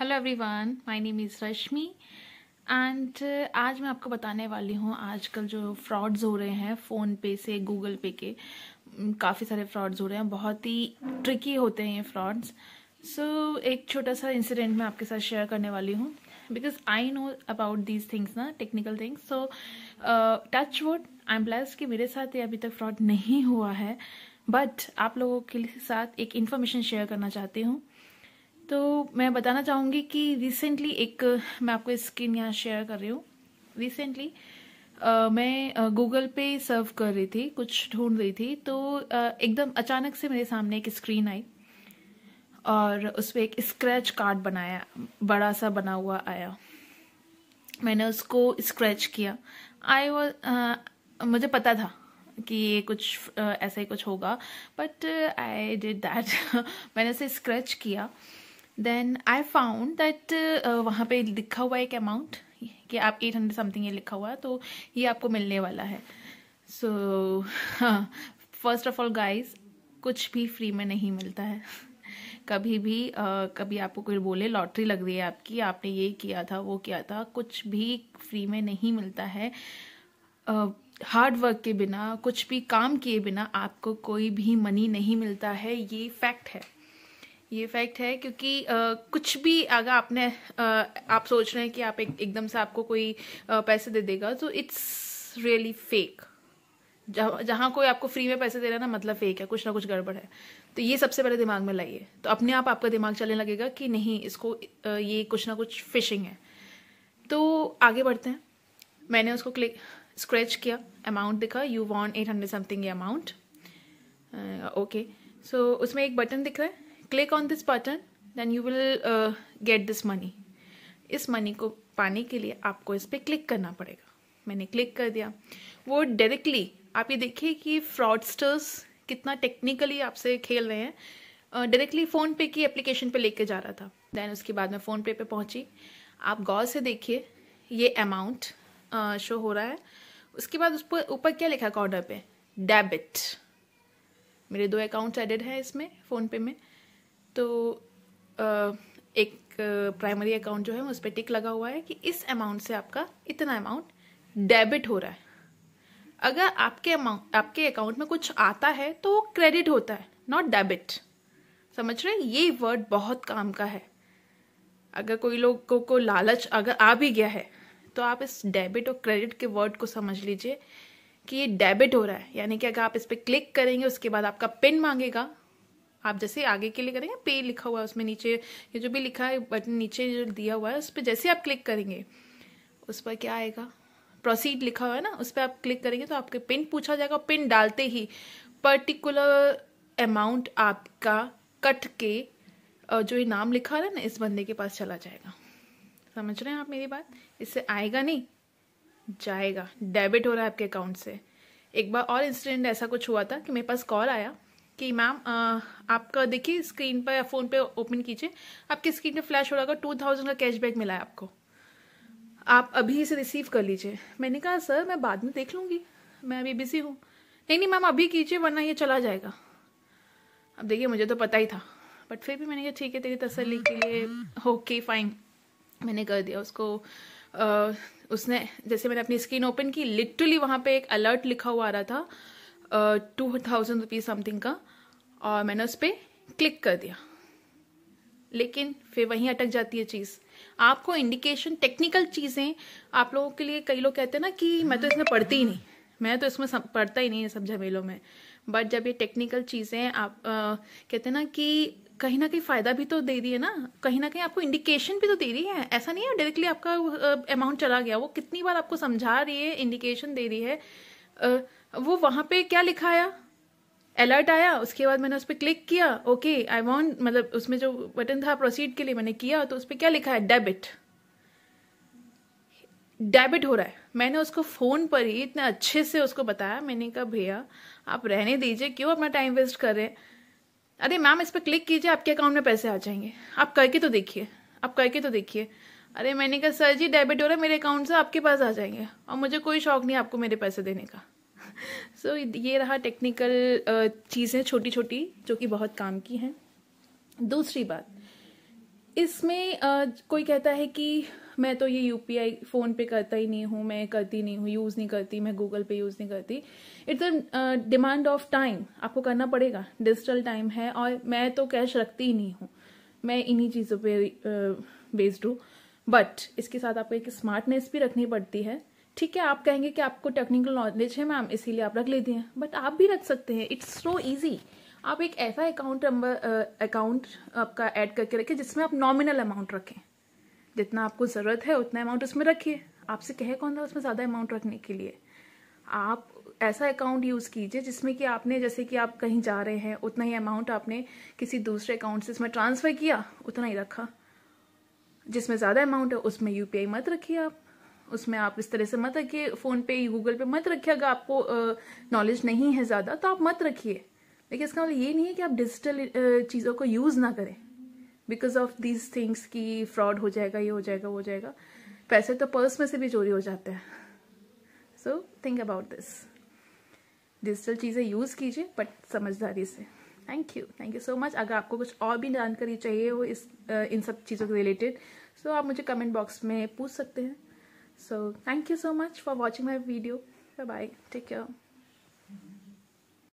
Hello everyone, my name is Rashmi and आज मैं आपको बताने वाली हूँ आजकल जो फ्रॉड्स हो रहे हैं फ़ोन पे से गूगल पे के। काफ़ी सारे फ्रॉड्स हो रहे हैं, बहुत ही ट्रिकी होते हैं ये फ्रॉड्स। सो एक छोटा सा इंसिडेंट मैं आपके साथ शेयर करने वाली हूँ because I know about these things ना, technical things. So touch wood, I am blessed कि मेरे साथ ये अभी तक फ्रॉड नहीं हुआ है, बट आप लोगों के साथ एक इन्फॉर्मेशन शेयर करना चाहती हूँ। तो मैं बताना चाहूँगी कि रिसेंटली मैं आपको स्क्रीन यहाँ शेयर कर रही हूँ। रिसेंटली मैं गूगल पे सर्व कर रही थी, कुछ ढूंढ रही थी, तो एकदम अचानक से मेरे सामने एक स्क्रीन आई और उस पर एक स्क्रैच कार्ड बनाया, बड़ा सा बना हुआ आया। मैंने उसको स्क्रैच किया। मुझे पता था कि ये कुछ ऐसा ही कुछ होगा, बट आई डिड दैट। मैंने उसे स्क्रैच किया। देन आई फाउंड दैट वहाँ पे लिखा हुआ एक अमाउंट कि आप 800 समथिंग ये लिखा हुआ है, तो ये आपको मिलने वाला है। So first of all guys, कुछ भी फ्री में नहीं मिलता है। कभी भी कभी आपको कोई बोले लॉटरी लग रही है आपकी, आपने ये किया था वो किया था, कुछ भी फ्री में नहीं मिलता है। हार्ड वर्क के बिना, कुछ भी काम किए बिना आपको कोई भी मनी नहीं मिलता है। ये फैक्ट है, ये फैक्ट है। क्योंकि कुछ भी अगर आप सोच रहे हैं कि आप एकदम से आपको कोई पैसे दे देगा, तो इट्स रियली फेक। जहाँ कोई आपको फ्री में पैसे दे रहा है ना, मतलब फेक है, कुछ ना कुछ गड़बड़ है। तो ये सबसे पहले दिमाग में लाइए, तो अपने आप आपका दिमाग चलने लगेगा कि नहीं, इसको ये कुछ ना कुछ फिशिंग है। तो आगे बढ़ते हैं। मैंने उसको स्क्रैच किया, अमाउंट दिखा, यू वॉन्ट 800 समथिंग ये अमाउंट। ओके, सो उसमें एक बटन दिख रहा है, click on this button then you will get this money. इस मनी को पाने के लिए आपको इस पर क्लिक करना पड़ेगा। मैंने क्लिक कर दिया। वो डायरेक्टली, आप ये देखिए कि फ्रॉडस्टर्स कितना टेक्निकली आपसे खेल रहे हैं। डायरेक्टली फ़ोन पे की एप्लीकेशन पे लेके जा रहा था। देन उसके बाद मैं फ़ोन पे पहुंची। आप गौर से देखिए, ये अमाउंट शो हो रहा है। उसके बाद उस पर ऊपर क्या लिखा है कॉर्नर पे, डेबिट। मेरे 2 अकाउंट्स एडेड है इसमें फ़ोन पे में। तो एक प्राइमरी अकाउंट जो है उस पर टिक लगा हुआ है कि इस अमाउंट से आपका इतना अमाउंट डेबिट हो रहा है। अगर आपके अकाउंट में कुछ आता है तो क्रेडिट होता है, नॉट डेबिट। समझ रहे हैं? ये वर्ड बहुत काम का है। अगर कोई लोग को लालच अगर आ भी गया है, तो आप इस डेबिट और क्रेडिट के वर्ड को समझ लीजिए कि ये डेबिट हो रहा है। यानी कि अगर आप इस पर क्लिक करेंगे, उसके बाद आपका पिन मांगेगा। आप जैसे आगे के लिए करेंगे, पे लिखा हुआ है उसमें नीचे, ये जो भी लिखा है बटन नीचे जो दिया हुआ है, उस पर जैसे आप क्लिक करेंगे, उस पर क्या आएगा, प्रोसीड लिखा हुआ है ना, उस पर आप क्लिक करेंगे तो आपके पिन पूछा जाएगा। पिन डालते ही पर्टिकुलर अमाउंट आपका कट के जो ये नाम लिखा है ना, इस बंदे के पास चला जाएगा। समझ रहे हैं आप मेरी बात? इससे आएगा नहीं, जाएगा। डेबिट हो रहा है आपके अकाउंट से। एक बार और इंसिडेंट ऐसा कुछ हुआ था कि मेरे पास कॉल आया कि मैम आपका देखिए स्क्रीन पर या फ़ोन पे ओपन कीजिए, आपकी स्क्रीन पे फ्लैश हो रहा होगा 2000 का कैशबैक मिला है आपको, आप अभी इसे रिसीव कर लीजिए। मैंने कहा सर मैं बाद में देख लूँगी, मैं अभी बिजी हूँ। नहीं नहीं मैम अभी कीजिए वरना ये चला जाएगा। अब देखिए मुझे तो पता ही था, बट फिर भी मैंने कहा ठीक है, तेरी तसल्ली के लिए ओके फाइन, मैंने कर दिया उसको। उसने जैसे मैंने अपनी स्क्रीन ओपन की, लिटरली वहाँ पे एक अलर्ट लिखा हुआ आ रहा था 2000 रुपीज़ समथिंग का, और मैंने उस पर क्लिक कर दिया। लेकिन फिर वहीं अटक जाती है चीज़। आपको इंडिकेशन, टेक्निकल चीज़ें आप लोगों के लिए, कई लोग कहते हैं ना कि मैं तो इसमें पढ़ती ही नहीं, मैं तो इसमें पढ़ता ही नहीं है सब झमेलों में। बट जब ये टेक्निकल चीज़ें आप कहते हैं ना कि कहीं ना कहीं फ़ायदा भी तो दे रही है ना, कहीं ना कहीं आपको इंडिकेशन भी तो दे रही है। ऐसा नहीं है डायरेक्टली आपका अमाउंट चला गया, वो कितनी बार आपको समझा रही है, इंडिकेशन दे रही है। वो वहाँ पे क्या लिखा आया, अलर्ट आया, उसके बाद मैंने उस पर क्लिक किया, ओके आई वांट, मतलब उसमें जो बटन था प्रोसीड के लिए मैंने किया, तो उस पर क्या लिखा है, डेबिट। डेबिट हो रहा है। मैंने उसको फ़ोन पर ही इतने अच्छे से उसको बताया। मैंने कहा भैया आप रहने दीजिए, क्यों अपना टाइम वेस्ट कर रहे हैं। अरे मैम इस पर क्लिक कीजिए, आपके अकाउंट में पैसे आ जाएंगे, आप करके तो देखिए, आप करके तो देखिए। अरे मैंने कहा सर जी डेबिट हो रहा है मेरे अकाउंट से, आपके पास आ जाएंगे, और मुझे कोई शौक नहीं आपको मेरे पैसे देने का। सो ये रहा टेक्निकल चीज़ें छोटी छोटी जो कि बहुत काम की हैं। दूसरी बात, इसमें कोई कहता है कि मैं तो ये यूपीआई फ़ोन पे करता ही नहीं हूँ, मैं करती नहीं हूँ, यूज़ नहीं करती, मैं गूगल पे यूज़ नहीं करती। It's a demand of time, आपको करना पड़ेगा, डिजिटल टाइम है। और मैं तो कैश रखती ही नहीं हूँ, मैं इन्हीं चीज़ों पे बेस्ड हूँ। बट इसके साथ आपको एक स्मार्टनेस भी रखनी पड़ती है। ठीक है, आप कहेंगे कि आपको टेक्निकल नॉलेज है मैम, इसीलिए आप रख लेती हैं, बट आप भी रख सकते हैं। It's so easy. आप एक ऐसा अकाउंट आपका ऐड करके रखें जिसमें आप नॉमिनल अमाउंट रखें, जितना आपको ज़रूरत है उतना अमाउंट उसमें रखिए। आपसे कहे कौन था उसमें ज़्यादा अमाउंट रखने के लिए। आप ऐसा अकाउंट यूज़ कीजिए जिसमें कि आपने, जैसे कि आप कहीं जा रहे हैं, उतना ही अमाउंट आपने किसी दूसरे अकाउंट से इसमें ट्रांसफ़र किया, उतना ही रखा। जिसमें ज़्यादा अमाउंट है उसमें यूपीआई मत रखिए। आप उसमें आप इस तरह से मत रखिए, फ़ोन पे गूगल पे मत रखिए। अगर आपको नॉलेज नहीं है ज़्यादा तो आप मत रखिए। लेकिन इसका मतलब ये नहीं है कि आप डिजिटल चीज़ों को यूज़ ना करें बिकॉज ऑफ दीज थिंग्स की फ्रॉड हो जाएगा, ये हो जाएगा, वो हो जाएगा। पैसे तो पर्स में से भी चोरी हो जाते हैं। So think about this. Digital चीज़ें यूज़ कीजिए बट समझदारी से। Thank you so much. अगर आपको कुछ और भी जानकारी चाहिए हो इन सब चीज़ों के रिलेटेड, सो आप मुझे कमेंट बॉक्स में पूछ सकते हैं। So thank you so much for watching my video. Bye bye, take care.